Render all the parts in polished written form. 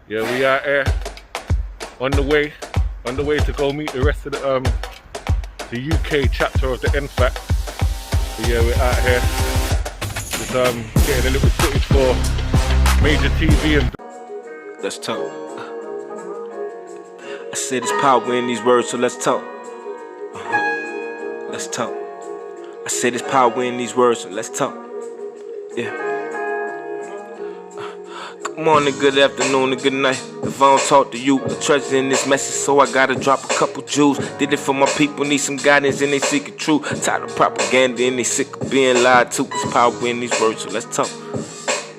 Yeah, we out here on the way to go meet the rest of the UK chapter of the NFAT. So yeah, we're out here just getting a little footage for Major TV and. Let's talk. I said there's power in these words, so let's talk. Let's talk. I said there's power in these words, so let's talk. Yeah. Good morning, good afternoon, and good night. If I don't talk to you, the treasure in this message, so I gotta drop a couple jewels. Did it for my people, need some guidance, and they seek it true. Tired of propaganda, and they sick of being lied to. There's power in these words, so let's talk.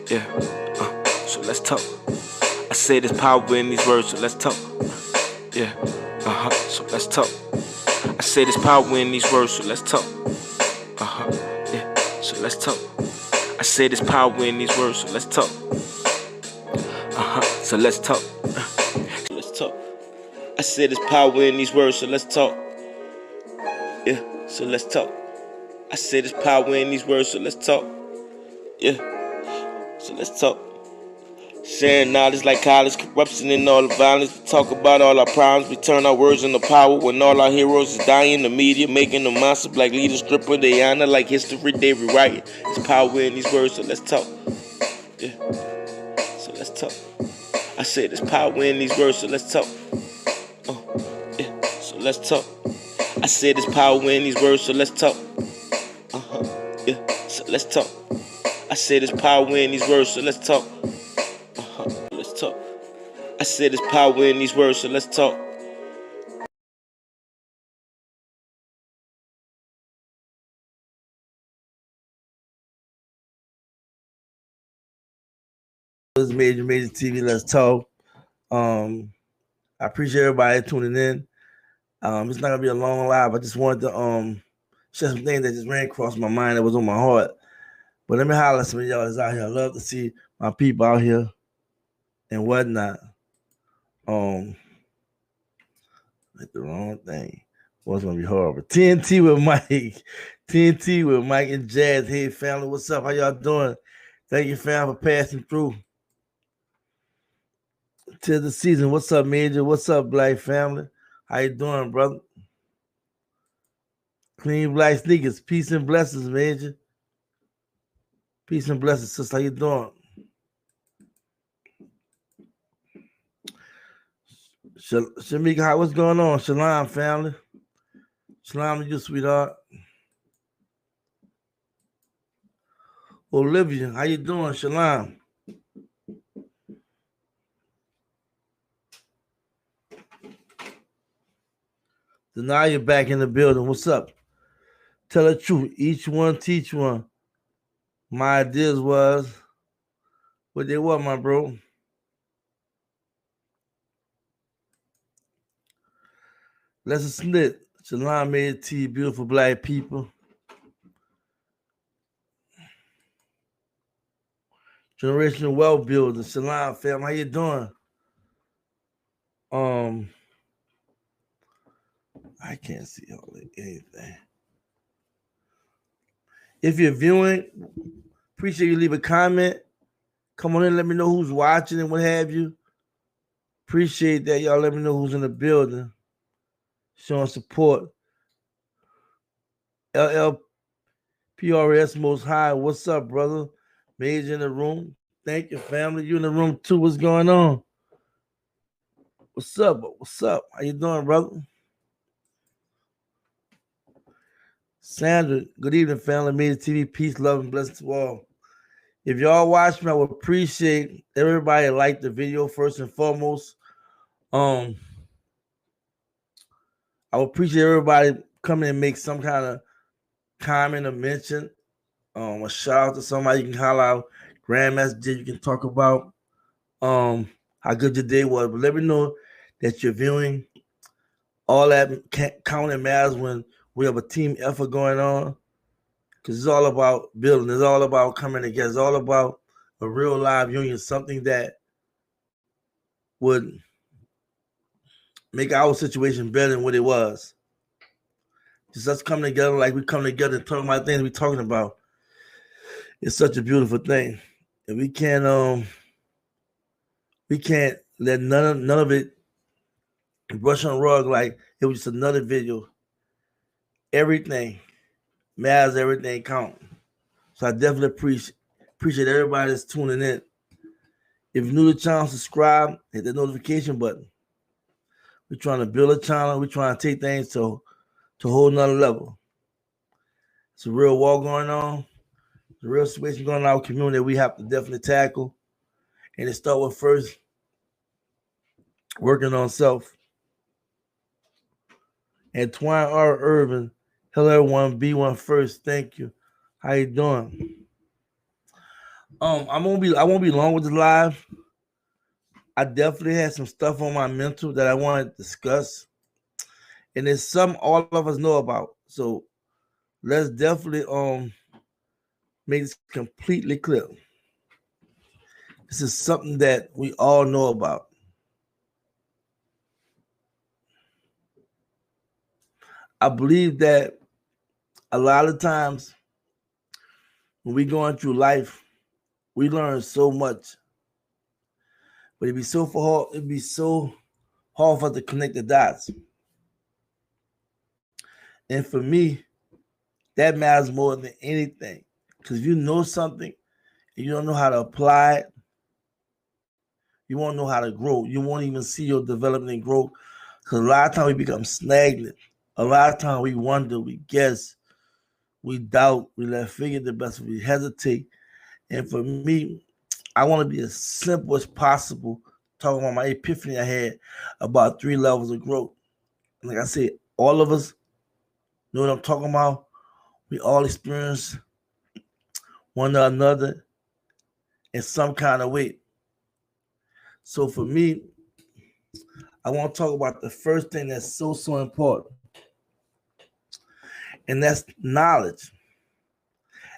Yeah. So let's talk. I said there's power in these words, so let's talk. Yeah. So let's talk. I said there's power in these words, so let's talk. Yeah. So let's talk. I said there's power in these words, so let's talk. So let's talk. So let's talk. I said there's power in these words, so let's talk. Yeah, so let's talk. I said there's power in these words, so let's talk. Yeah, so let's talk. Sharing knowledge like college, corruption and all the violence. We talk about all our problems, we turn our words into power. When all our heroes is dying, the media making them monster. Black leaders stripper, they honor like history, they rewrite it. There's power in these words, so let's talk. Yeah, so let's talk. I said there's power in these words, so let's talk. Yeah, so let's talk. I said there's power in these words, so let's talk. Yeah, so let's talk. I said there's power in these words, so let's talk. Let's talk. I said there's power in these words, so let's talk. This is Major TV. Let's talk. I appreciate everybody tuning in. It's not gonna be a long live. I just wanted to share some things that just ran across my mind that was on my heart. But let me holler at some of y'all that's out here. I love to see my people out here and whatnot. Like the wrong thing. What's gonna be horrible? TNT with Mike. TNT with Mike and Jazz. Hey family, what's up? How y'all doing? Thank you, fam, for passing through to the season. What's up, Major? What's up, Black family? How you doing, brother? Clean black sneakers. Peace and blessings, Major. Peace and blessings, sister. How you doing? Shamika, what's going on? Shalom, family. Shalom to you, sweetheart. Olivia, how you doing? Shalom. So now you're back in the building. What's up? Tell the truth. Each one teach one. My ideas was what they were, my bro. Lesson Smith. Shalom, made T, beautiful black people. Generational wealth builder. Shalom, fam. How you doing? I can't see anything. If you're viewing, appreciate you leave a comment. Come on in, let me know who's watching and what have you. Appreciate that. Y'all let me know who's in the building. Showing support. LLPRS Most High. What's up, brother? Major in the room. Thank you, family. You in the room too. What's going on? What's up? What's up? How you doing, brother? Sandra, good evening, family. Major TV, peace, love, and blessings to all. If y'all watch me, I would appreciate everybody like the video first and foremost. I would appreciate everybody coming and make some kind of comment or mention. A shout out to somebody you can holler out. Grandmaster, you can talk about how good your day was. But let me know that you're viewing. All that counting matters when we have a team effort going on. Because it's all about building. It's all about coming together. It's all about a real live union, something that would make our situation better than what it was. Just us coming together like we come together and talking about things we're talking about. It's such a beautiful thing. And we can't let none of it brush on the rug like it was just another video. Everything matters, everything counts. So I definitely appreciate everybody that's tuning in. If you're new to the channel, subscribe, hit the notification button. We're trying to build a channel. We're trying to take things to a whole nother level. It's a real war going on. It's a real situation going on in our community that we have to definitely tackle. And it starts with first working on self. Antoine R. Irvin, hello everyone, B1 first. Thank you. How you doing? I won't be long with the live. I definitely had some stuff on my mental that I want to discuss. And it's something all of us know about. So let's definitely make this completely clear. This is something that we all know about. I believe that a lot of times when we're going through life, we learn so much. But it'd be so hard for us to connect the dots. And for me, that matters more than anything. Because if you know something and you don't know how to apply it, you won't know how to grow. You won't even see your development and growth. Because a lot of times we become stagnant. A lot of times we wonder, we guess, we doubt, we let figure the best, we hesitate. And for me, I want to be as simple as possible, talking about my epiphany I had about 3 levels of growth. Like I said, all of us know what I'm talking about. We all experience one another in some kind of way. So for me, I want to talk about the first thing that's so important. And that's knowledge.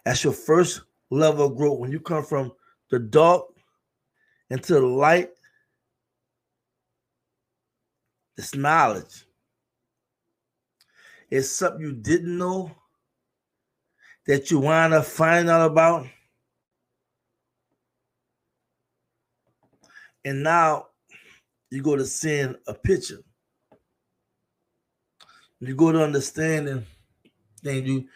That's your first level of growth. When you come from the dark into the light, it's knowledge. It's something you didn't know that you wind up finding out about. And now you go to seeing a picture. You go to understanding things.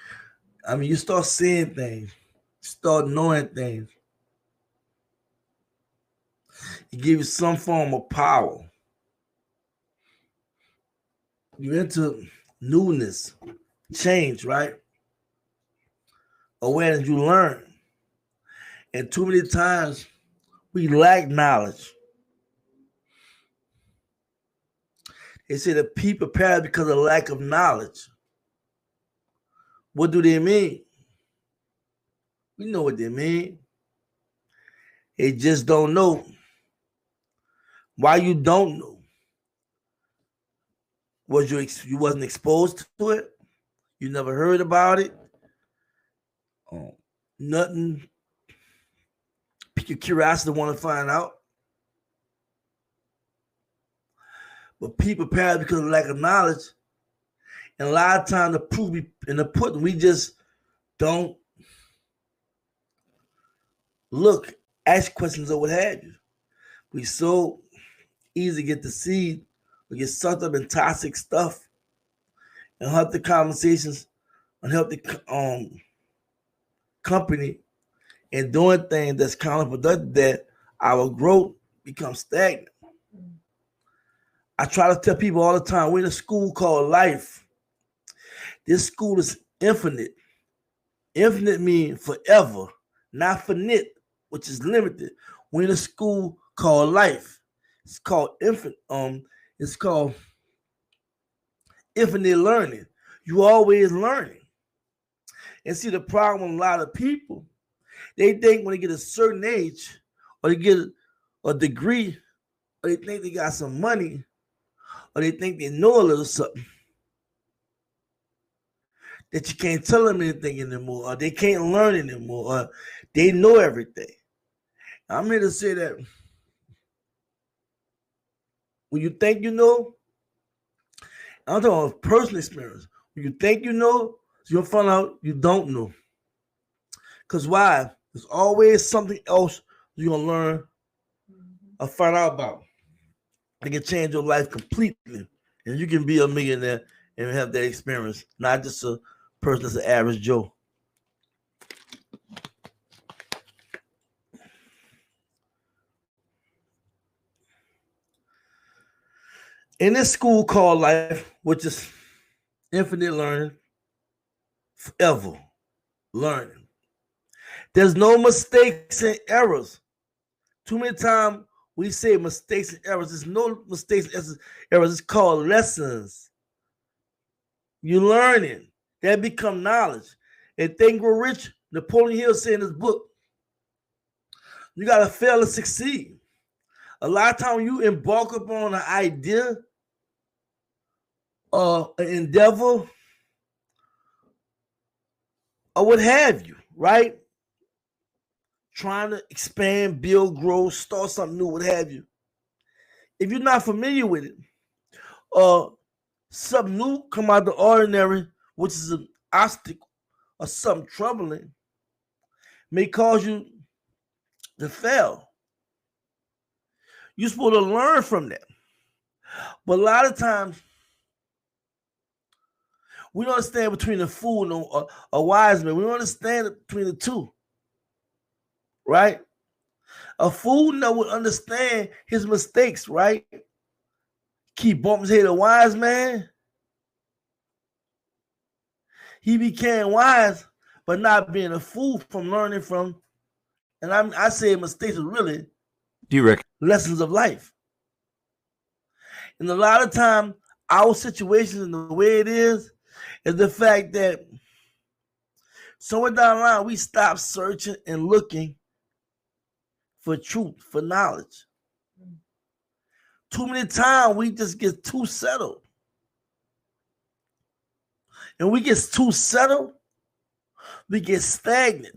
You start seeing things, start knowing things. It gives you some form of power. You're into newness, change, right? Awareness, you learn. And too many times we lack knowledge. They say that people perish because of lack of knowledge. What do they mean? We know what they mean. They just don't know. Why you don't know? You wasn't exposed to it? You never heard about it? Nothing pique your curiosity to want to find out. But people perish because of lack of knowledge. And a lot of times the proof in the pudding, we just don't look, ask questions or what have you. We so easy to get deceived, we get sucked up in toxic stuff, and healthy conversations, unhealthy company, and doing things that's counterproductive, that our growth becomes stagnant. I try to tell people all the time, we're in a school called life. This school is infinite. Infinite means forever, not finite, which is limited. We're in a school called life. It's called infinite. It's called infinite learning. You always learning. And see, the problem with a lot of people, they think when they get a certain age, or they get a degree, or they think they got some money, or they think they know a little something, that you can't tell them anything anymore, or they can't learn anymore, or they know everything. I'm here to say that when you think you know, I'm talking about personal experience. When you think you know, you'll find out you don't know. Because why? There's always something else you're going to learn or find out about. It can change your life completely. And you can be a millionaire and have that experience, not just a person that's an average Joe. In this school called life, which is infinite learning, forever learning, there's no mistakes and errors. Too many times we say mistakes and errors. There's no mistakes and errors. It's called lessons. You're learning. That become knowledge. And Think Grow Rich, Napoleon Hill said in his book, you got to fail to succeed. A lot of times you embark upon an idea or an endeavor or what have you, right? Trying to expand, build, grow, start something new, what have you. If you're not familiar with it, something new come out of the ordinary, which is an obstacle or something troubling, may cause you to fail. You're supposed to learn from that. But a lot of times, we don't understand between a fool and a wise man. We don't understand between the two. Right? A fool would understand his mistakes, right? Keep bumping his head. A wise man, he became wise, but not being a fool from learning from. And I say mistakes are really lessons of life. And a lot of time, our situation and the way it is the fact that somewhere down the line, we stop searching and looking for truth, for knowledge. Too many times we just get too settled. And we get too settled, we get stagnant.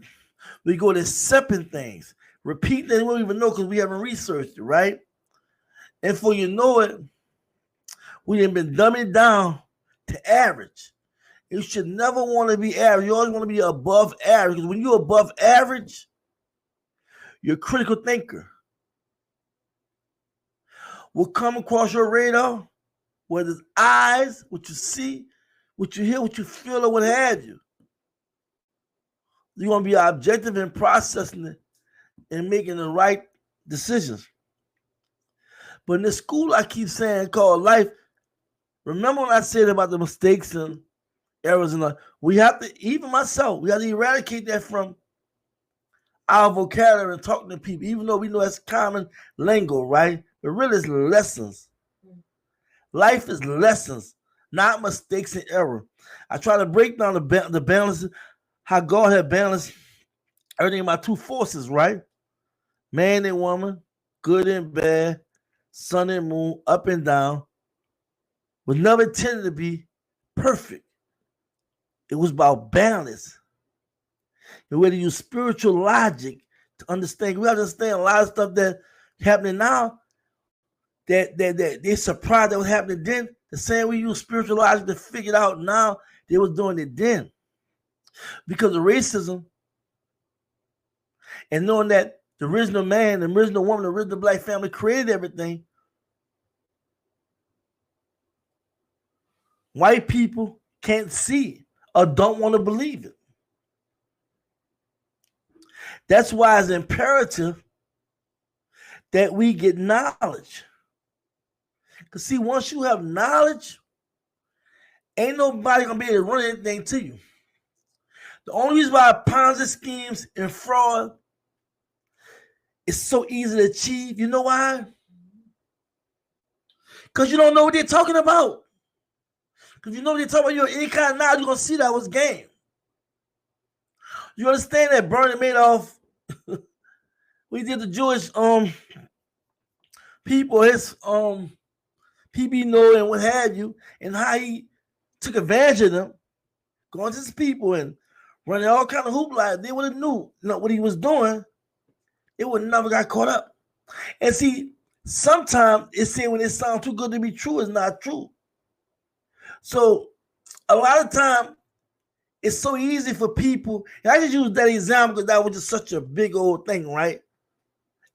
We go to accepting things, repeat things we don't even know because we haven't researched it, right? And for you know it, we have been dumbing down to average. You should never want to be average. You always want to be above average. Because when you're above average, you're a critical thinker. Will come across your radar, whether it's eyes, what you see, what you hear, what you feel, or what have you. You want to be objective in processing it and making the right decisions. But in the school I keep saying called life, remember when I said about the mistakes and errors and we have to, even myself, we have to eradicate that from our vocabulary and talking to people, even though we know that's common lingo, right? But really it's lessons. Life is lessons, not mistakes and error. I try to break down the balance, how God had balanced everything in my two forces, right? Man and woman, good and bad, sun and moon, up and down, was never intended to be perfect. It was about balance. And whether you use spiritual logic to understand, we have to understand a lot of stuff that's happening now that they're surprised that was happening then. The same way you use spiritual logic to figure it out now, they was doing it then. Because of racism and knowing that the original man, the original woman, the original black family created everything, white people can't see it or don't want to believe it. That's why it's imperative that we get knowledge. Because see, once you have knowledge, ain't nobody going to be able to run anything to you. The only reason why Ponzi schemes and fraud is so easy to achieve, you know why? Because you don't know what they're talking about. Because you know what they're talking about, any kind of knowledge, you're going to see that was game. You understand that Bernie Madoff, we did the Jewish people, his PB know and what have you, and how he took advantage of them, going to his people and running all kind of hoopla. They would have knew what he was doing, it would never got caught up. And see, sometimes it's saying when it sounds too good to be true, it's not true. So a lot of time, it's so easy for people, and I just use that example because that was just such a big old thing, right?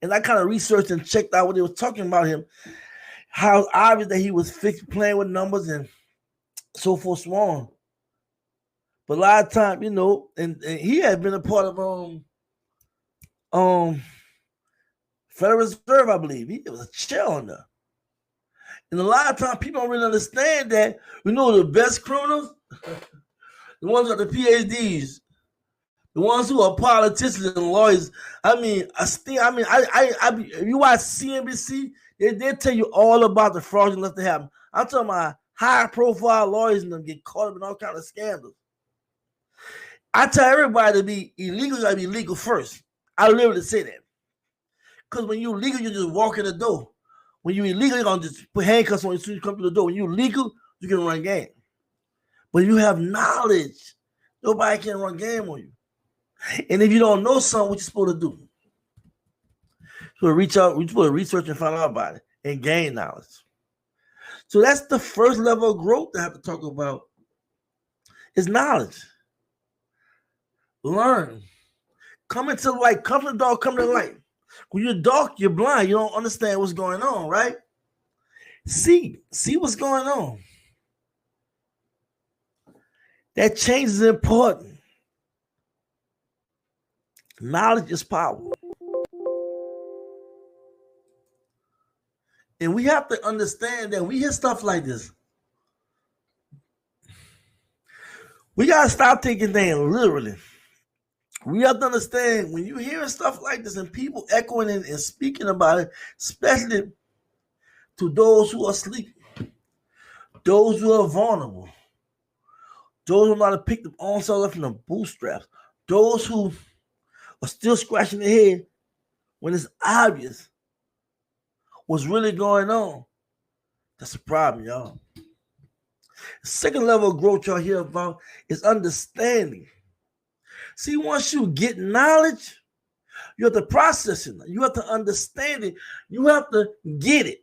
And I kind of researched and checked out what they were talking about him. how obvious that he was playing with numbers and so forth, so on. But a lot of time, and he had been a part of Federal Reserve, I believe. He was a chair on there. And a lot of times people don't really understand that. The best criminals, the ones with the PhDs, the ones who are politicians and lawyers. If you watch CNBC, they tell you all about the fraudulence that happen. I'm talking about high-profile lawyers and them get caught up in all kinds of scandals. I tell everybody to be illegal, you gotta be legal first. I literally say that. Because when you're legal, you just walk in the door. When you're illegal, you're going to just put handcuffs on you as soon as you come to the door. When you're legal, you can run game. But if you have knowledge, nobody can run game on you. And if you don't know something, what you're supposed to do? So reach out, you're supposed to research and find out about it and gain knowledge. So that's the first level of growth that I have to talk about is knowledge. Learn. Come into the light. Come to the dark, come to the light. When you're dark, you're blind. You don't understand what's going on, right? See what's going on. That change is important. Knowledge is power. And we have to understand that we hear stuff like this. We got to stop taking things literally. We have to understand when you're hearing stuff like this and people echoing and speaking about it, especially to those who are sleeping, those who are vulnerable, those who know how to pick their own self up from the bootstraps, those who are still scratching their head when it's obvious what's really going on. That's a problem, y'all. The second level of growth y'all hear about is understanding. See, once you get knowledge, you have to process it. You have to understand it. You have to get it.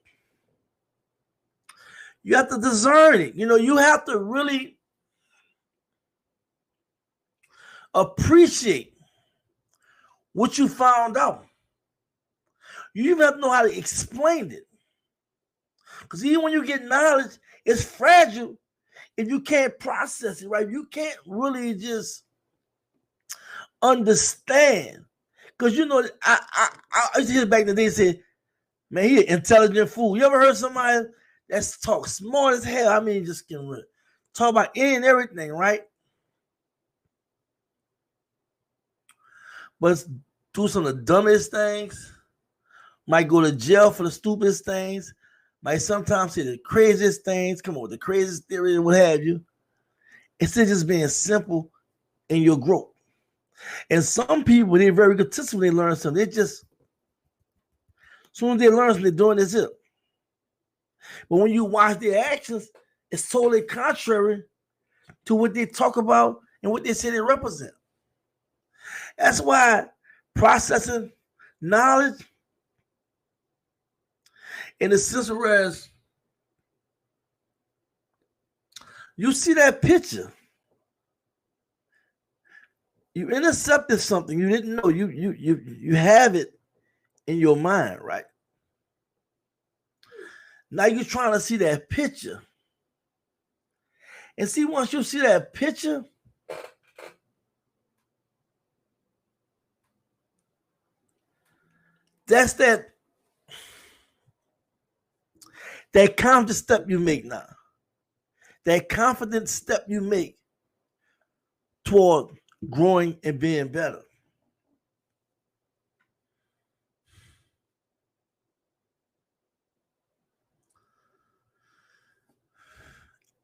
You have to discern it. You have to really appreciate what you found out. You even have to know how to explain it. Because even when you get knowledge, it's fragile if you can't process it, right? You can't really just understand. Because I used to hear back in the day say, man, he an intelligent fool. You ever heard somebody that's talk smart as hell? Just can talk about any and everything, right? But do some of the dumbest things. Might go to jail for the stupidest things. Might sometimes say the craziest things. Come up with the craziest theory and what have you. Instead of just being simple in your growth. And some people, they're very egotistical when they learn something. They just, as soon as they learn something, they're doing this here. But when you watch their actions, it's totally contrary to what they talk about and what they say they represent. That's why processing knowledge in the sense whereas you see that picture, you intercepted something you didn't know. You have it in your mind, right? Now you're trying to see that picture. And see, once you see that picture, that's that confident step you make now. That confident step you make toward growing and being better.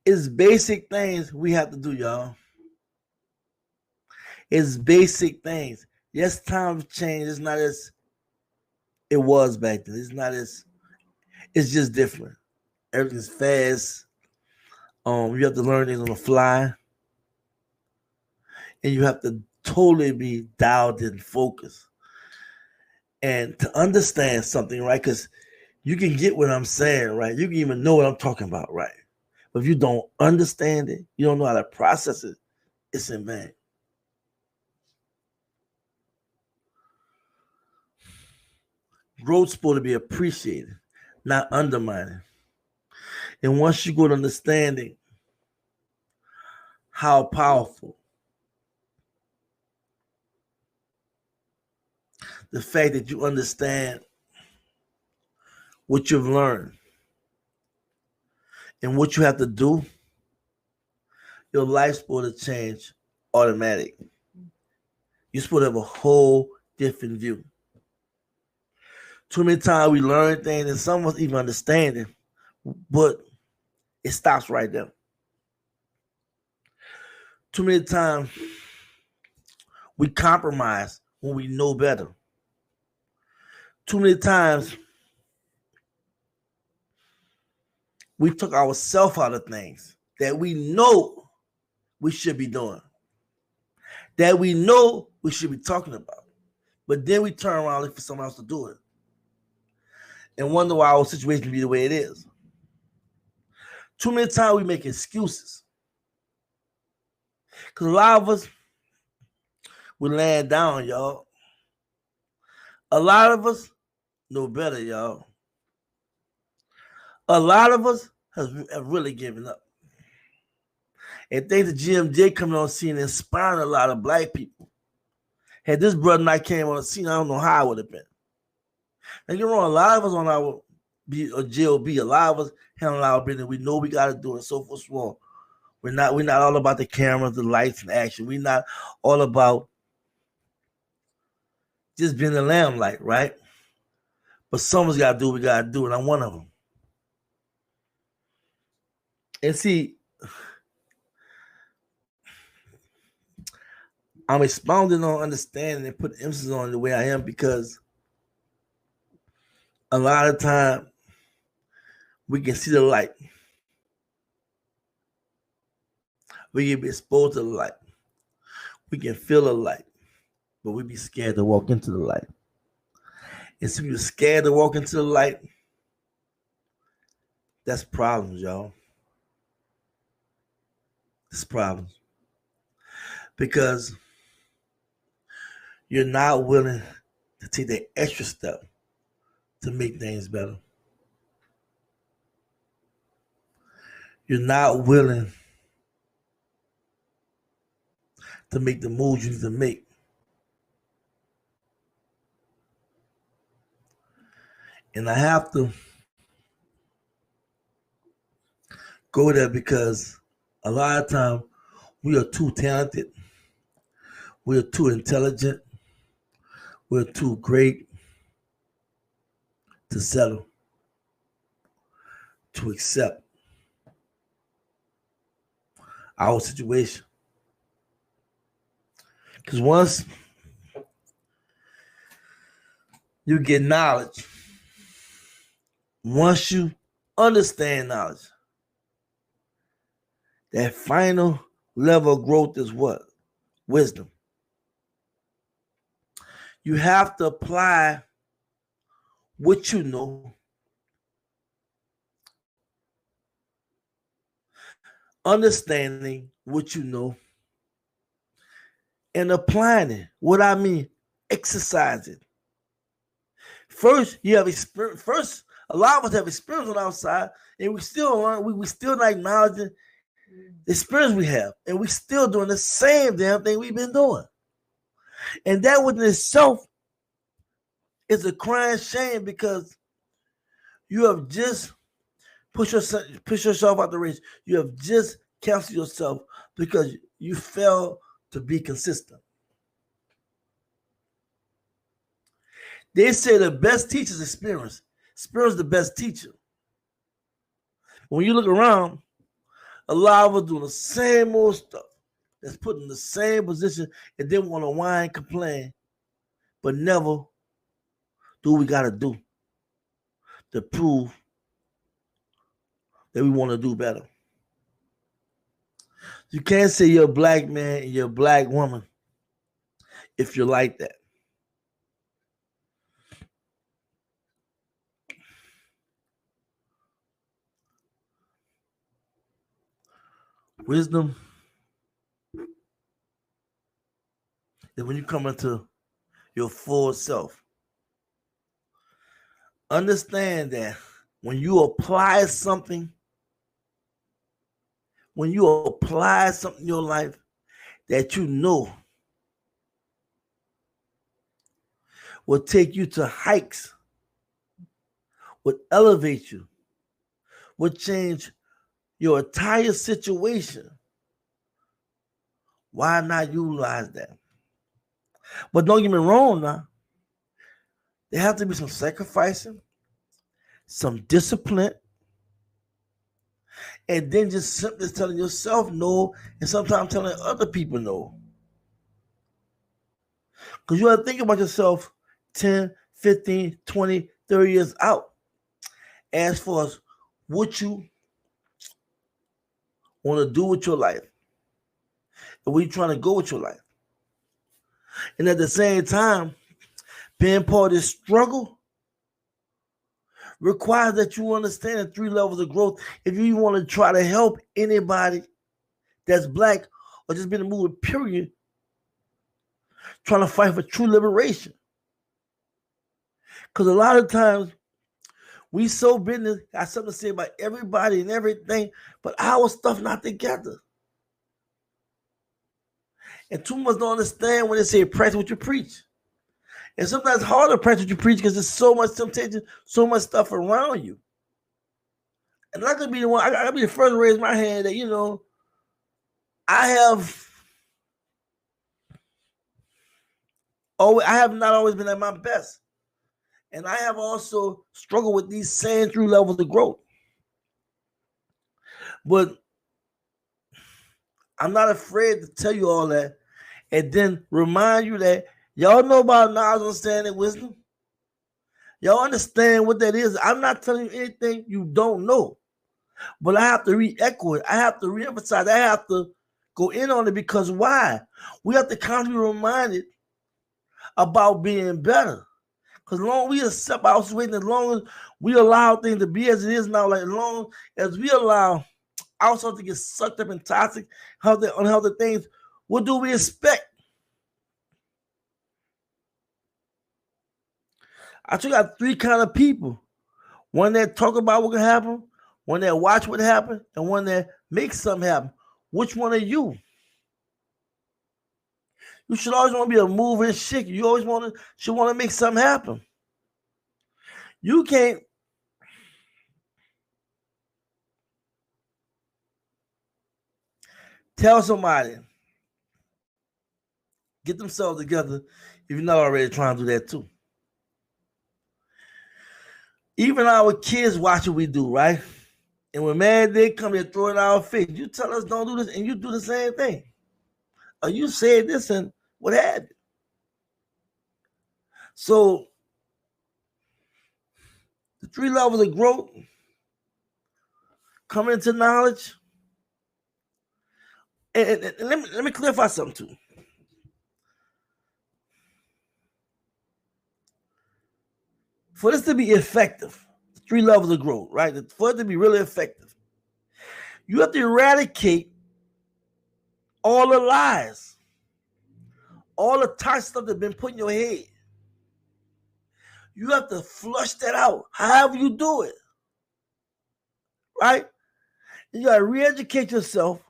It's basic things we have to do, y'all. It's basic things. Yes, times change. It's not as it was back then. It's just different. Everything's fast. You have to learn things on the fly. And you have to totally be dialed in, focused. And to understand something, right? Because you can get what I'm saying, right? You can even know what I'm talking about, right? But if you don't understand it, you don't know how to process it, it's in vain. Growth's supposed to be appreciated, not undermined. And once you go to understanding how powerful the fact that you understand what you've learned and what you have to do, your life's supposed to change automatic. You're supposed to have a whole different view. Too many times we learn things and some of us even understand it, but it stops right there. Too many times we compromise when we know better. Too many times we took ourselves out of things that we know we should be doing, that we know we should be talking about, but then we turn around and look for someone else to do it and wonder why our situation be the way it is. Too many times we make excuses because a lot of us, we laying down, y'all. A lot of us know better, y'all. A lot of us have really given up. And thanks to GMJ coming on the scene and inspiring a lot of black people. Had this brother not came on the scene, I don't know how I would have been. And you're wrong, a lot of us on our JOB, a lot of us handling our business. We know we got to do it, so forth, so on. We're not all about the cameras, the lights, and action. We're not all about just being the limelight, right? But someone's got to do what we got to do, and I'm one of them. And see, I'm expounding on understanding and putting emphasis on the way I am because a lot of time we can see the light. We can be exposed to the light. We can feel the light, but we be scared to walk into the light. And so you're scared to walk into the light, that's problems, y'all. It's problems. Because you're not willing to take the extra step to make things better. You're not willing to make the moves you need to make. And I have to go there because a lot of times we are too talented. We are too intelligent. We're too great to settle, to accept our situation. Because once you get knowledge, once you understand knowledge, that final level of growth is what? Wisdom. You have to apply what you know, understanding what you know, and applying it. What I mean, exercise it. First, you have experience. First, a lot of us have experience on the outside, and we still learn. We still not acknowledging the experience we have, and we still doing the same damn thing we've been doing. And that within itself is a crying shame because you have just push yourself out the race. You have just canceled yourself because you failed to be consistent. They say the best teacher is experience. Experience is the best teacher. When you look around, a lot of us doing the same old stuff that's put in the same position and then want to whine, complain, but never do what we got to do to prove that we want to do better. You can't say you're a black man and you're a black woman if you're like that. Wisdom is when you come into your full self. Understand that when you apply something when you apply something in your life that you know will take you to heights, would elevate you, would change your entire situation, why not utilize that? But don't get me wrong now. There has to be some sacrificing, some discipline, and then just simply telling yourself no, and sometimes telling other people no. Because you have to think about yourself 10, 15, 20, 30 years out as far as what you want to do with your life and where you're trying to go with your life. And at the same time, being part of this struggle requires that you understand the 3 levels of growth if you want to try to help anybody that's black or just been in the movement, period, trying to fight for true liberation. Because a lot of times we so business, got something to say about everybody and everything, but our stuff not together. And too much don't understand when they say practice what you preach. And sometimes it's hard to practice what you preach because there's so much temptation, so much stuff around you. And I'm gonna be the one, I gotta be the first to raise my hand that, I have not always been at my best. And I have also struggled with these same 3 levels of growth. But I'm not afraid to tell you all that and then remind you that y'all know about knowledge, understanding, wisdom. Y'all understand what that is. I'm not telling you anything you don't know. But I have to re-echo it. I have to re-emphasize. I have to go in on it because why? We have to constantly be reminded about being better. Because as long as we accept our situation, as long as we allow things to be as it is now, like as long as we allow ourselves to get sucked up in toxic, unhealthy things, what do we expect? I took out 3 kind of people. One that talk about what can happen, one that watch what happened, and one that makes something happen. Which one are you? You should always want to be a mover and shaker. You always should want to make something happen. You can't tell somebody, get themselves together if you're not already trying to do that too. Even our kids watch what we do, right? And when they come and throw it in our face, you tell us don't do this, and you do the same thing. Or you said this and what happened? So the 3 levels of growth, coming into knowledge, and let me clarify something too. For this to be effective, the 3 levels of growth, right? For it to be really effective, you have to eradicate all the lies, all the toxic stuff that's been put in your head. You have to flush that out, however you do it, right? You got to re-educate yourself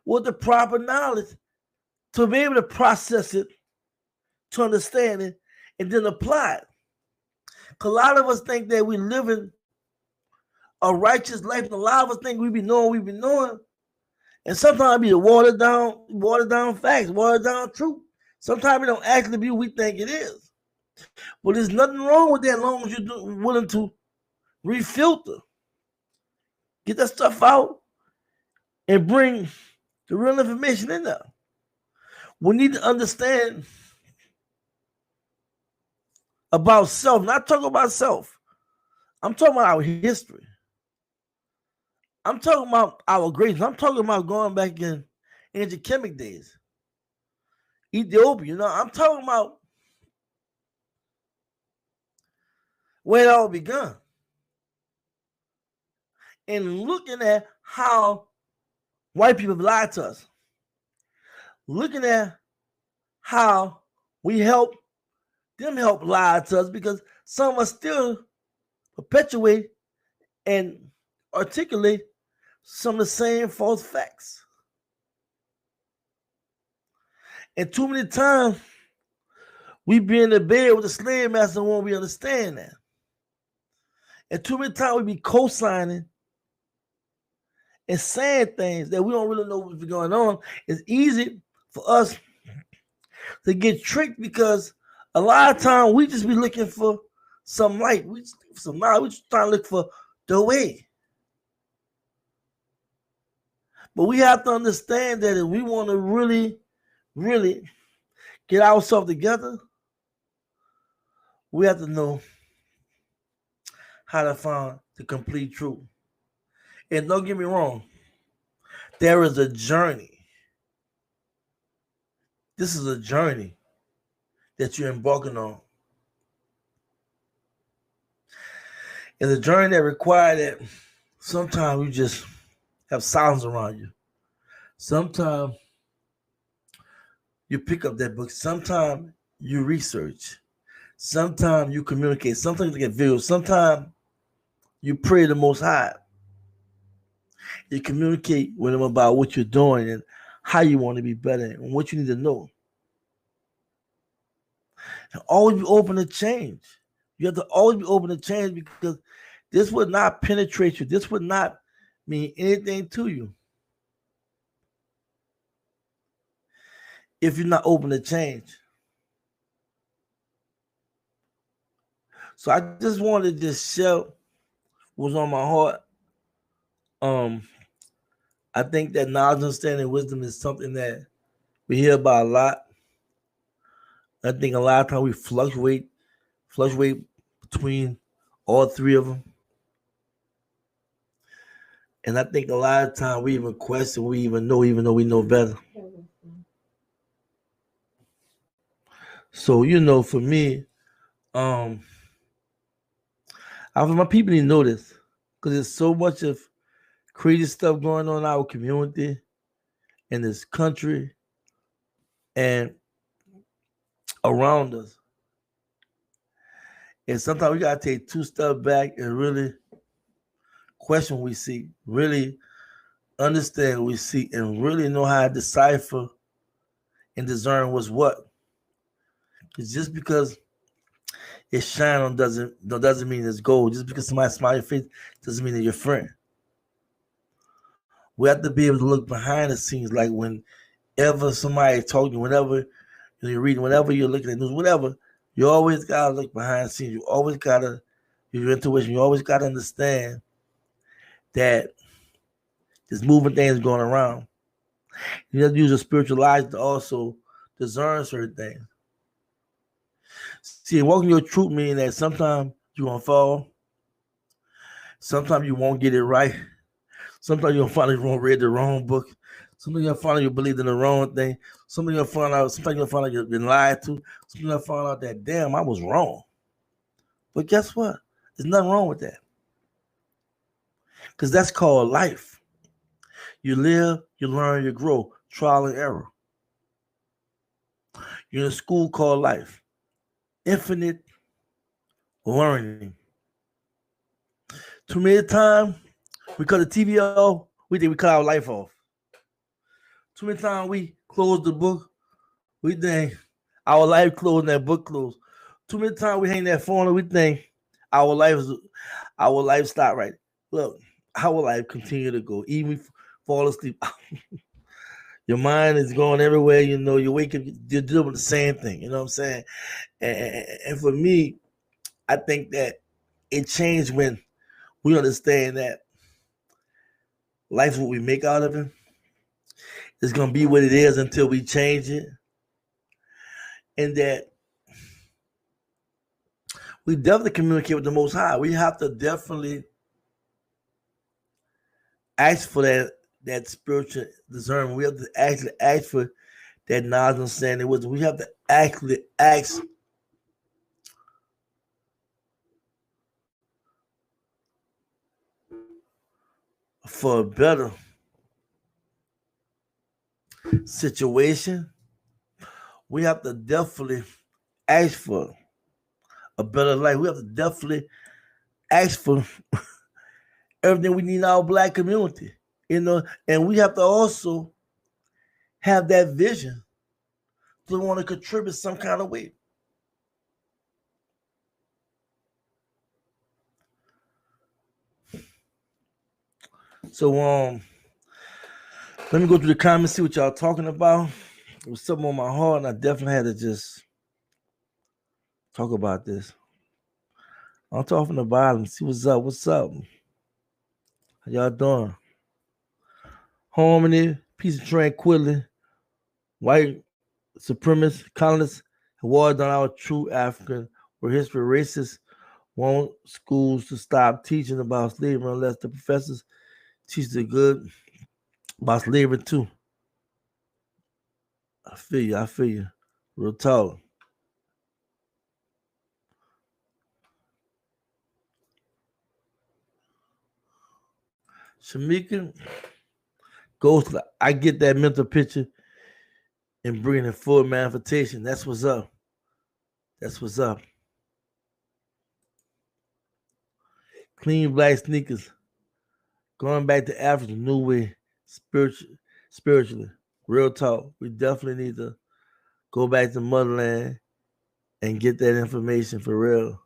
with the proper knowledge to be able to process it, to understand it, and then apply it. Because a lot of us think that we live in a righteous life, and a lot of us think we be knowing. And sometimes it be the watered down facts, watered down truth. Sometimes it don't actually be what we think it is. But there's nothing wrong with that as long as you're willing to refilter. Get that stuff out and bring the real information in there. We need to understand about self, not talking about self. I'm talking about our history. I'm talking about our greatness. I'm talking about going back in ancient Kemet days. Ethiopia, I'm talking about where it all begun. And looking at how white people have lied to us. Looking at how we help them help lie to us because some of us still perpetuate and articulate some of the same false facts. And too many times, we be in the bed with the slave master when we understand that. And too many times we be co-signing and saying things that we don't really know what's going on. It's easy for us to get tricked because a lot of times we just be looking for some light. We just looking for some knowledge. We just trying to look for the way. But we have to understand that if we want to really, really get ourselves together, we have to know how to find the complete truth. And don't get me wrong, there is a journey. This is a journey that you're embarking on. It's a journey that requires that sometimes you just have silence around you. Sometimes you pick up that book. Sometimes you research. Sometimes you communicate. Sometimes you get videos. Sometimes you pray to the Most High. You communicate with Him about what you're doing and how you want to be better and what you need to know. And always be open to change. You have to always be open to change because this would not penetrate you. This would not mean anything to you if you're not open to change. So I just wanted to share what's on my heart. I think that knowledge, understanding, wisdom is something that we hear about a lot. I think a lot of times we fluctuate between all three of them. And I think a lot of times we even question, we even know, even though we know better. So, for me, I want my people to know this because there's so much of crazy stuff going on in our community, in this country, and around us. And sometimes we got to take 2 steps back and really question what we see, really understand what we see, and really know how to decipher and discern what's what. Because just because it's shine doesn't mean it's gold. Just because somebody smiles your face doesn't mean they're your friend. We have to be able to look behind the scenes, like whenever somebody talking, whenever you're reading, whenever you're looking at news, whatever, you always gotta look behind the scenes. You always gotta use your intuition. You always gotta understand that there's moving things going around. You have to use your spiritual eyes to also discern certain things. See, walking your truth means that sometimes you're gonna fall. Sometimes you won't get it right. Sometimes you'll find out you read the wrong book. Sometimes you'll find out you believed in the wrong thing. Sometimes you'll find out you've been lied to. Sometimes you'll find out that, damn, I was wrong. But guess what? There's nothing wrong with that. Because that's called life. You live, you learn, you grow. Trial and error. You're in a school called life. Infinite learning. Too many times, we cut the TV off, we think we cut our life off. Too many times we close the book, we think our life closed and that book closed. Too many times we hang that phone and we think our life stopped right. Look, our life continue to go. Even if you fall asleep, your mind is going everywhere. You wake up, you're doing the same thing. You know what I'm saying? And for me, I think that it changed when we understand that life is what we make out of it. It's going to be what it is until we change it. And that we definitely communicate with the Most High. We have to definitely ask for that spiritual discernment. We have to actually ask for that knowledge, understanding, wisdom. We have to actually ask for a better situation. We have to definitely ask for a better life. We have to definitely ask for everything we need in our Black community. And we have to also have that vision to want to contribute some kind of way. So let me go through the comments, see what y'all talking about. It was something on my heart, and I definitely had to just talk about this. I'll talk from the bottom, see what's up. What's up? How y'all doing? Harmony, peace and tranquility. White supremacist colonists have warred on our true African or history. Racists want schools to stop teaching about slavery unless the professors teach the good about slavery too. I feel you. Real talk. Shamika goes, I get that mental picture and bring it full manifestation. That's what's up. That's what's up. Clean black sneakers. Going back to Africa, new way, spiritually. Real talk. We definitely need to go back to motherland and get that information for real.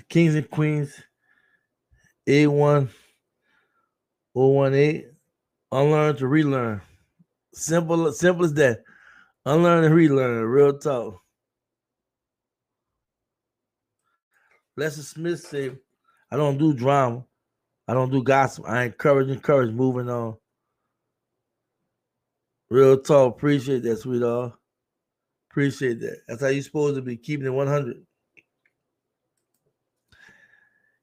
Kings and Queens, A1018, unlearn to relearn. Simple as that. Unlearn and relearn. Real talk. Lester Smith said, I don't do drama. I don't do gossip. I encourage moving on. Real talk. Appreciate that, sweetheart. Appreciate that. That's how you're supposed to be, keeping it 100.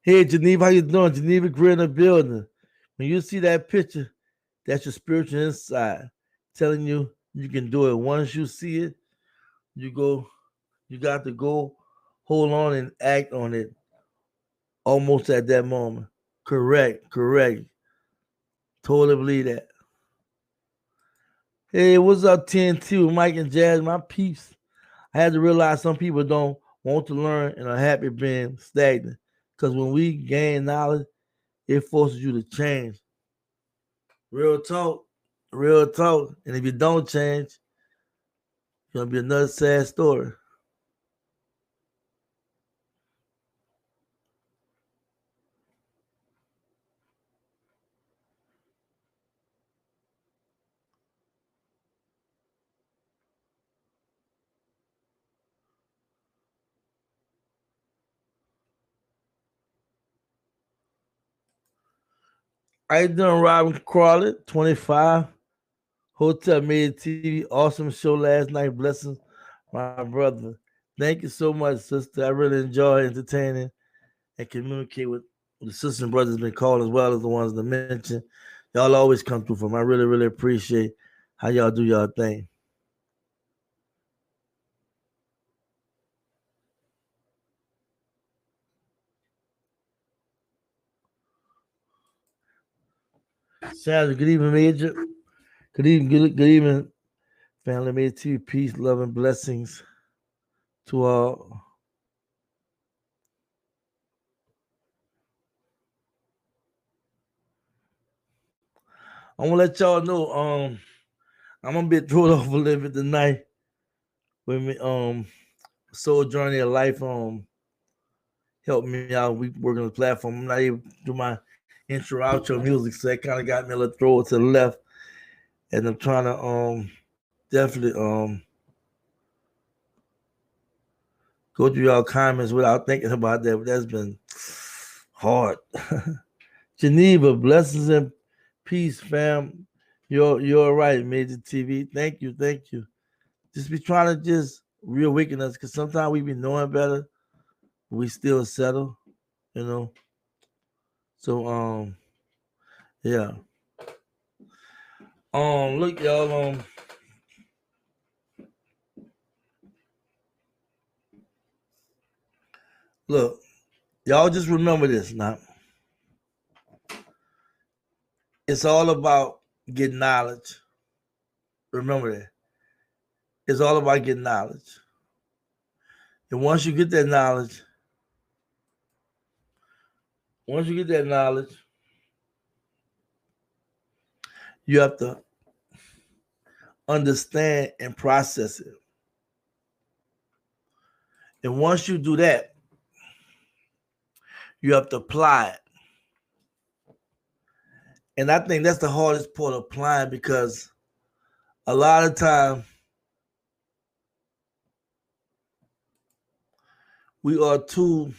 Hey, Geneva, how you doing? Geneva Greer in the building. When you see that picture, that's your spiritual inside telling you you can do it. Once you see it, you got to go hold on and act on it almost at that moment. Correct. Totally believe that. Hey, what's up, TNT with Mike and Jazz, my peeps? I had to realize some people don't want to learn and are happy being stagnant. Because when we gain knowledge, it forces you to change. Real talk. And if you don't change, it's going to be another sad story. I done Robin Crawley, 25. Hotel Made TV, awesome show last night. Blessings, my brother. Thank you so much, sister. I really enjoy entertaining and communicate with the sisters and brothers been called as well as the ones that mentioned. Y'all always come through for me. I really appreciate how y'all do y'all thing. Sandra, good evening, Major. Good evening, family. Made TV, peace, love, and blessings to all. I want to let y'all know, I'm gonna be thrown off a little bit tonight with me, Soul Journey of Life, help me out. We work on the platform. I'm not able to do my intro outro music, so that kind of got me a little throw to the left. And I'm trying to definitely go through y'all comments without thinking about that, but that's been hard. Geneva, blessings and peace, fam. You're right, Major TV. Thank you. Just be trying to just reawaken us, because sometimes we be knowing better, but we still settle, you know. So yeah. Look, y'all, look, y'all just remember this now. It's all about getting knowledge. Remember that. It's all about getting knowledge. And once you get that knowledge, you have to understand and process it. And once you do that, you have to apply it. And I think that's the hardest part of applying, because a lot of time we are too,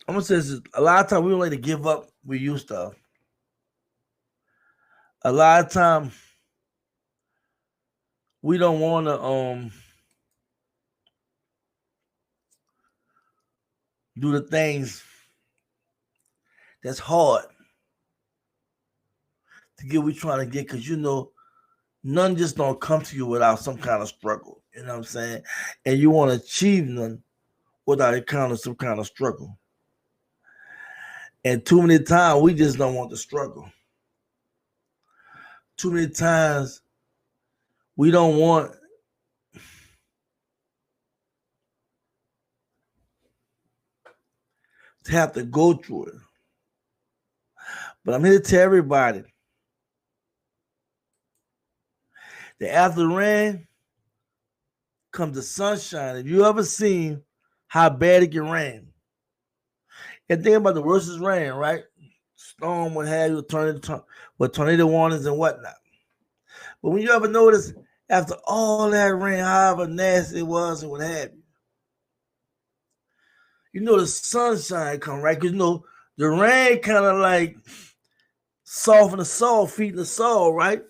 I'm gonna say this, a lot of time we don't like to give up reuse stuff. A lot of time we don't want to do the things that's hard to get what we're trying to get, because none just don't come to you without some kind of struggle. You know what I'm saying? And you want to achieve none without encountering some kind of struggle. And too many times we just don't want the struggle. Too many times we don't want to have to go through it. But I'm here to tell everybody that after the rain comes the sunshine. If you ever seen how bad it can rain, and think about the worst is rain, right? Storm, what have you, tornado warnings and whatnot. But when you ever notice, after all that rain, however nasty it was and what have you, the sunshine come, right? Because the rain kind of like soften the soul, feeding the soul, right?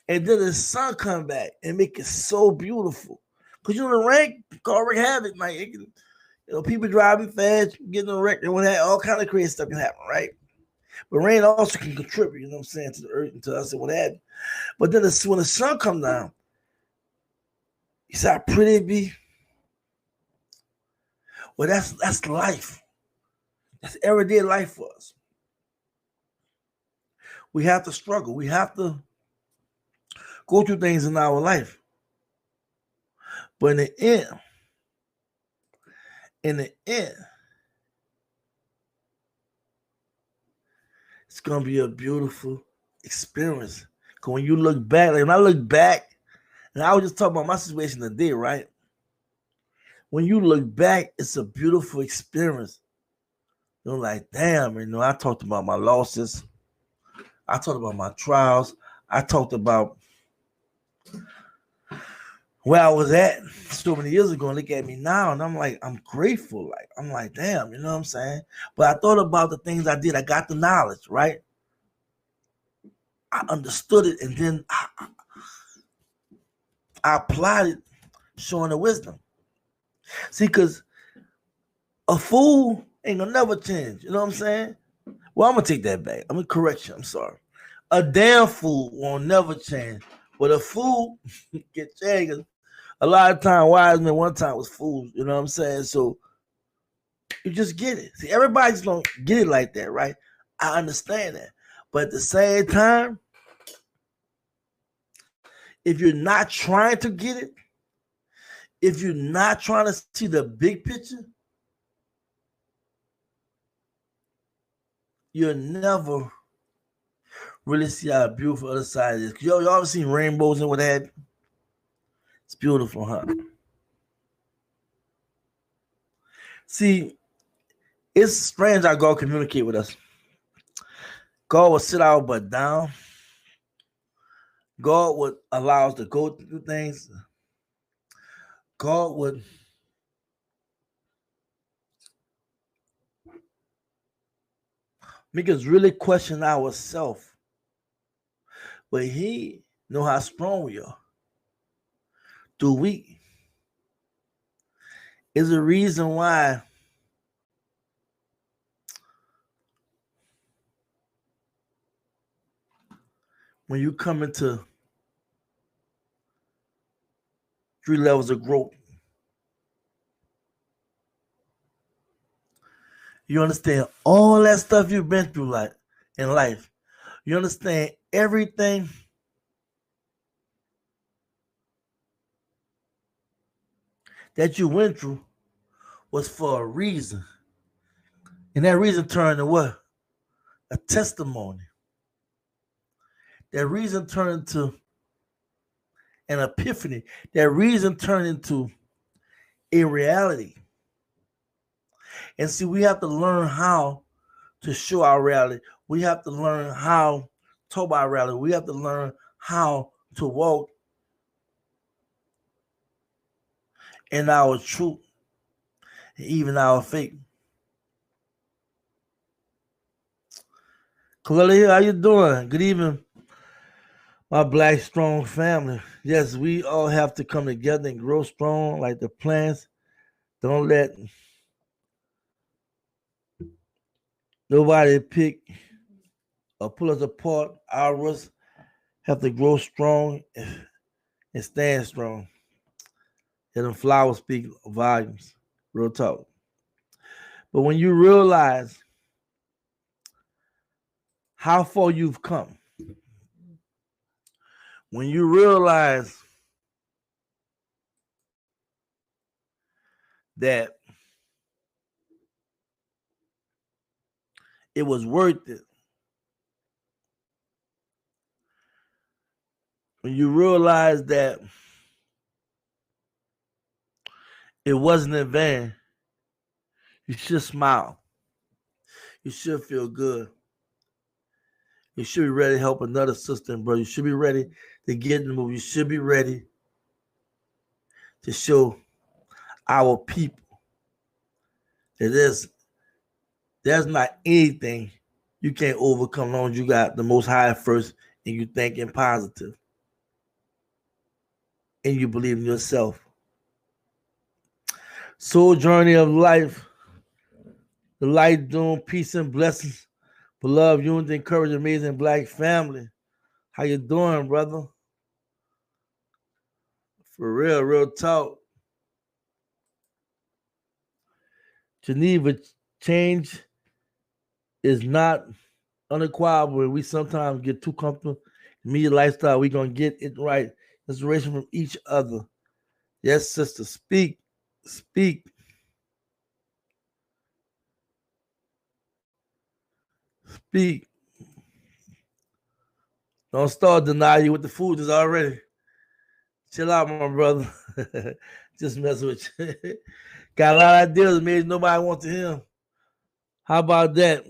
And then the sun come back and make it so beautiful. Because the rain can wreak havoc, man. It can, people driving fast, getting a wreck, and what have all kind of crazy stuff can happen, right? But rain also can contribute, to the earth and to us and what have you. But then when the sun comes down, you see how pretty it be? Well, that's life. That's everyday life for us. We have to struggle. We have to go through things in our life. But in the end, it's going to be a beautiful experience. Because when you look back, when I look back, and I was just talking about my situation today, right? When you look back, it's a beautiful experience. Like, damn, I talked about my losses. I talked about my trials. I talked about where I was at so many years ago, and look at me now, and I'm like, I'm grateful. Like, I'm like, damn, you know what I'm saying? But I thought about the things I did. I got the knowledge, right? I understood it, and then I applied it, showing the wisdom. See, because a fool ain't gonna never change. You know what I'm saying? Well, I'm gonna take that back. I'm gonna correct you. I'm sorry. A damn fool won't never change, but a fool get changed. A lot of time, wise men one time was fools. You know what I'm saying? So you just get it. See, everybody's gonna get it like that, right? I understand that, but at the same time, if you're not trying to get it, if you're not trying to see the big picture, you'll never really see how beautiful the other side is. Y'all ever seen rainbows and what have you? It's beautiful, huh? See, it's strange how God communicate with us. God will sit our butt down. God would allow us to go through things. God would make us really question ourselves. But He know how strong we are. Do we? Is a reason why when you come into 3 levels of growth, you understand all that stuff you've been through in life. You understand everything that you went through was for a reason. And that reason turned to what? A testimony. That reason turned into an epiphany. That reason turned into a reality. And see, we have to learn how to show our reality. We have to learn how to talk about reality. We have to learn how to walk in our truth, and even our faith. Kalila, how you doing? Good evening, my Black Strong family. Yes, we all have to come together and grow strong like the plants. Don't let nobody pick or pull us apart. Our roots have to grow strong and stand strong. And them flowers speak volumes. Real talk. But when you realize how far you've come, when you realize that it was worth it, when you realize that it wasn't in vain, you should smile. You should feel good. You should be ready to help another sister and brother. You should be ready to get in the move. You should be ready to show our people that there's not anything you can't overcome as long as you got the Most High first and you thinking positive and you believe in yourself. Soul journey of life, the light doom, peace and blessings, beloved, unity, encourage, amazing Black family. How you doing, brother? For real talk. Geneva, change is not unacquirable. We sometimes get too comfortable in media lifestyle. We're going to get it right. Inspiration from each other. Yes, sister, speak. Speak. Speak. Don't start denying you what the food is already. Chill out, my brother. Just messing with you. Got a lot of ideas, maybe nobody wants to hear them. How about that?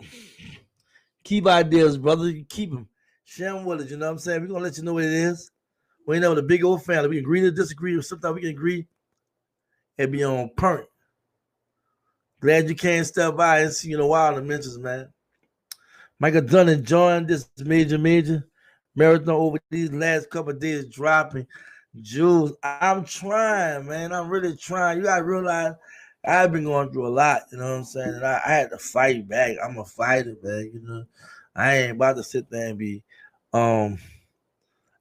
Keep ideas, brother. You keep them. Share them with us, you know what I'm saying? We're going to let you know what it is. We ain't know the big old family. We can agree to disagree. Sometimes we can agree and be on point. Glad you came step by and see the wild dimensions, man. Michael Dunn enjoying this major marathon over these last couple of days dropping jewels. I'm trying, man. I'm really trying. You gotta realize I've been going through a lot, you know what I'm saying? And I had to fight back. I'm a fighter, man, you know. I ain't about to sit there and be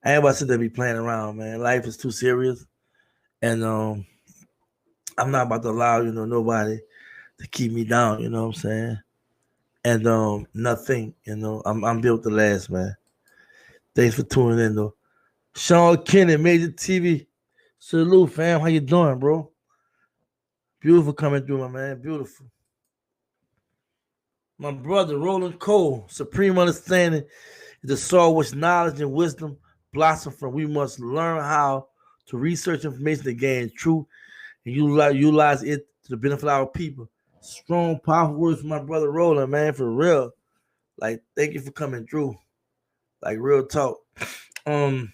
playing around, man. Life is too serious. And I'm not about to allow, nobody to keep me down, you know what I'm saying? And nothing, I'm built to last, man. Thanks for tuning in, though. Sean Kenny, Major TV. Salute, fam. How you doing, bro? Beautiful coming through, my man. Beautiful. My brother, Roland Cole. Supreme understanding is the soul which knowledge and wisdom blossom from. We must learn how to research information to gain truth and utilize it to the benefit of our people. Strong, powerful words from my brother Roland, man, for real. Like, thank you for coming through. Like, real talk. Y'all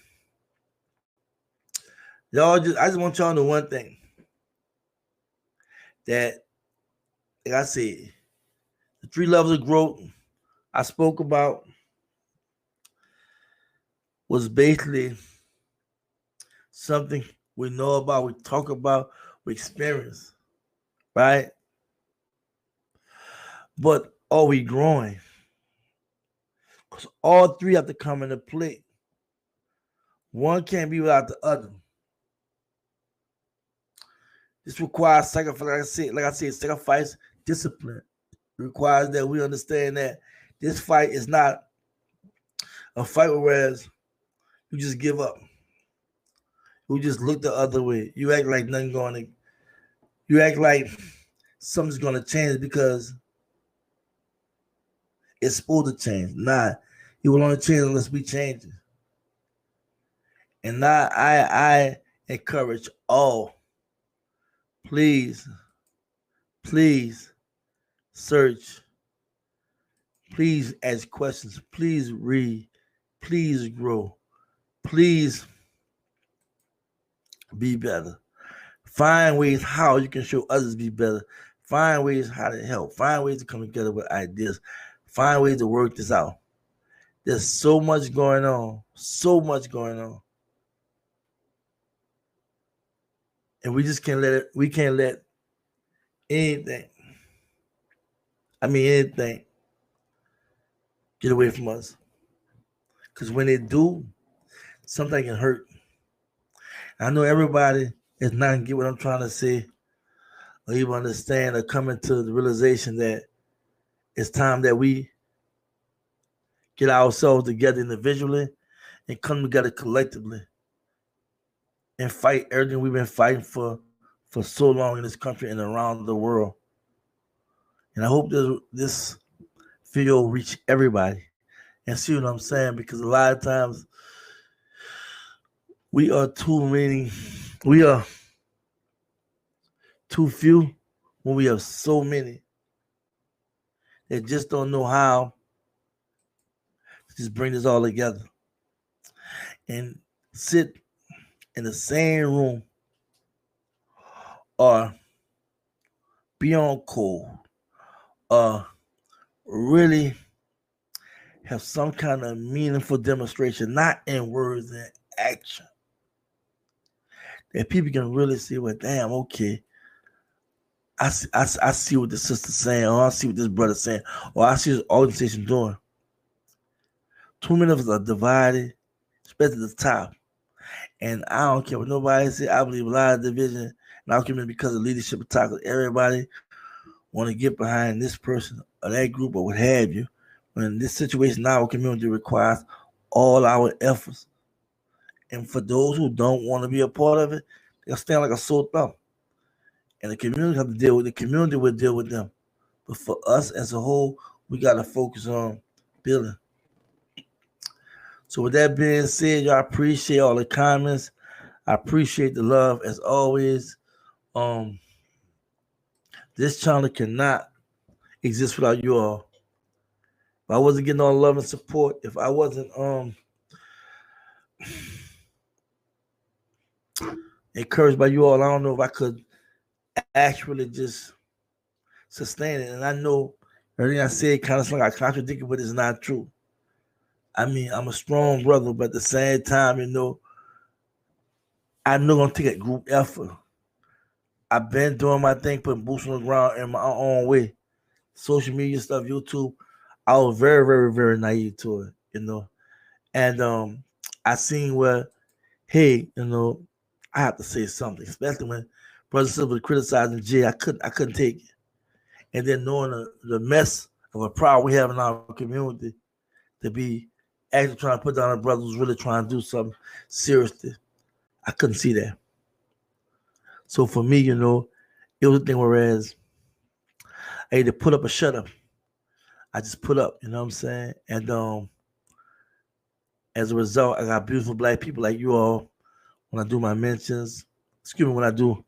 I just want y'all to know one thing. That, like I said, the 3 levels of growth I spoke about was basically something we know about, we talk about, we experience, right? But are we growing? Because all 3 have to come into play. One can't be without the other. This requires sacrifice, like I said, sacrifice, discipline. It requires that we understand that this fight is not A fight whereas you just give up. You just look the other way. You act like nothing going to. You act like something's going to change because it's supposed to change. Nah, it will only change unless we change it. And now I encourage all. Please search. Please ask questions. Please read. Please grow. Please be better. Find ways how you can show others be better. Find ways how to help. Find ways to come together with ideas. Find ways to work this out. There's so much going on. So much going on. And we just can't let it, we can't let anything get away from us. Because when they do, something can hurt. I know everybody is not going to get what I'm trying to say or even understand or come into the realization that it's time that we get ourselves together individually and come together collectively and fight everything we've been fighting for so long in this country and around the world. And I hope this video will reach everybody and see what I'm saying, because a lot of times we are too few when we have so many that just don't know how to just bring this all together and sit in the same room or be on call or really have some kind of meaningful demonstration, not in words and action, that people can really see, well, damn, okay, I see what the sister's saying, or I see what this brother's saying, or I see what the organization doing. Too many of us are divided, especially at the top. And I don't care what nobody says. I believe a lot of division, and I don't care because of leadership attack. Everybody want to get behind this person or that group or what have you. When this situation in our community requires all our efforts. And for those who don't want to be a part of it, they'll stand like a sore thumb. And the community have to deal with the community will deal with them. But for us as a whole, we got to focus on building. So with that being said, y'all, appreciate all the comments. I appreciate the love as always. This channel cannot exist without you all. If I wasn't getting all the love and support, if I wasn't encouraged by you all, I don't know if I could actually just sustain it. And I know everything I say kind of sounds like I contradict it, but it's not true. I mean, I'm a strong brother, but at the same time, I'm not gonna take a group effort. I've been doing my thing, putting boots on the ground in my own way. Social media stuff, YouTube, I was very, very, very naive to it, And I seen where, hey, I have to say something, especially when brothers and sisters were criticizing Jay. I couldn't take it. And then knowing the mess of a problem we have in our community, to be actually trying to put down a brother who's really trying to do something seriously, I couldn't see that. So for me, it was a thing whereas I either put up or shut up. I just put up, you know what I'm saying? And as a result, I got beautiful black people like you all when I do my mentions. When I do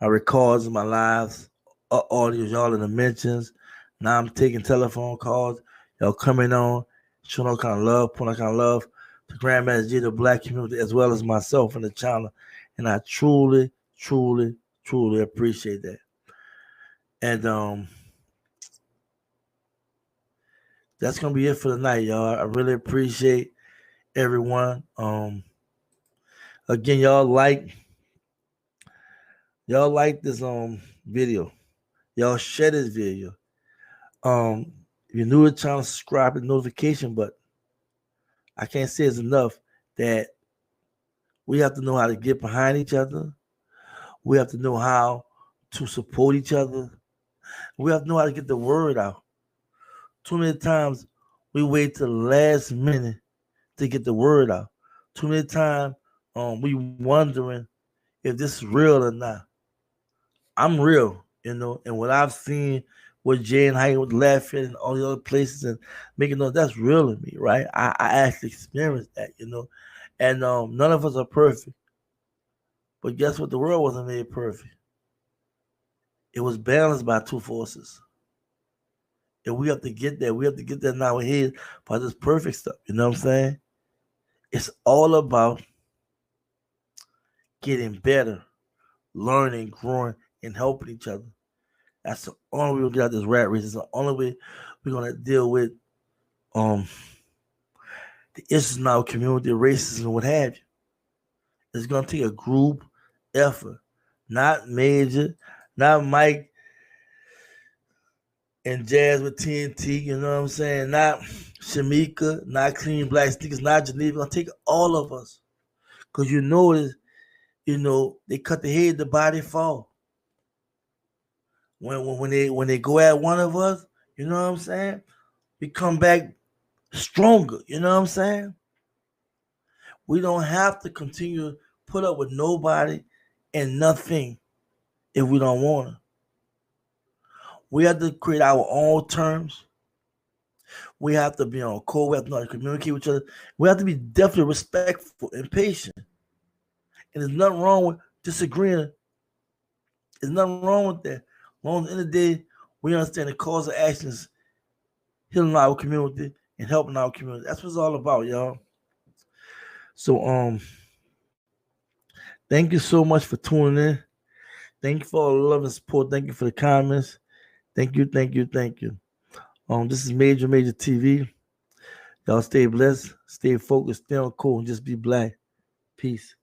my records and my lives, audios, y'all in the mentions. Now I'm taking telephone calls. Y'all coming on, showing all kind of love, putting all kind of love to Grandmaster G, the black community, as well as myself and the channel. And I truly, truly, truly appreciate that. And that's gonna be it for tonight, y'all. I really appreciate everyone. Again, y'all like this video. Y'all share this video. If you're new to the channel, subscribe to the notification button. I can't say it's enough that we have to know how to get behind each other. We have to know how to support each other. We have to know how to get the word out. Too many times we wait till the last minute to get the word out. Too many times we wondering if this is real or not. I'm real, and what I've seen with Jay and Hyde with Lafayette and all the other places and making those, that's real to me, right? I actually experienced that, and none of us are perfect. But guess what? The world wasn't made perfect. It was balanced by two forces. And we have to get there. We have to get there now here by this perfect stuff. You know what I'm saying? It's all about getting better, learning, growing, and helping each other. That's the only way we'll get out of this rat race. It's the only way we're gonna deal with the issues in our community, racism, and what have you. It's gonna take a group effort, not Major, not Mike and Jazz with TNT, you know what I'm saying? Not Shamika, not Clean Black Sneakers, not Geneva. It's gonna take all of us. Cause they cut the head, the body fall. When they go at one of us, you know what I'm saying? We come back stronger, you know what I'm saying? We don't have to continue to put up with nobody and nothing if we don't want to. We have to create our own terms. We have to be on code. We have to know how to communicate with each other. We have to be definitely respectful and patient. And there's nothing wrong with disagreeing. There's nothing wrong with that. As long as at the end of the day, we understand the cause of actions, healing our community and helping our community. That's what it's all about, y'all. So, thank you so much for tuning in. Thank you for all the love and support. Thank you for the comments. Thank you. This is Major TV. Y'all stay blessed, stay focused, stay on cool, and just be black. Peace.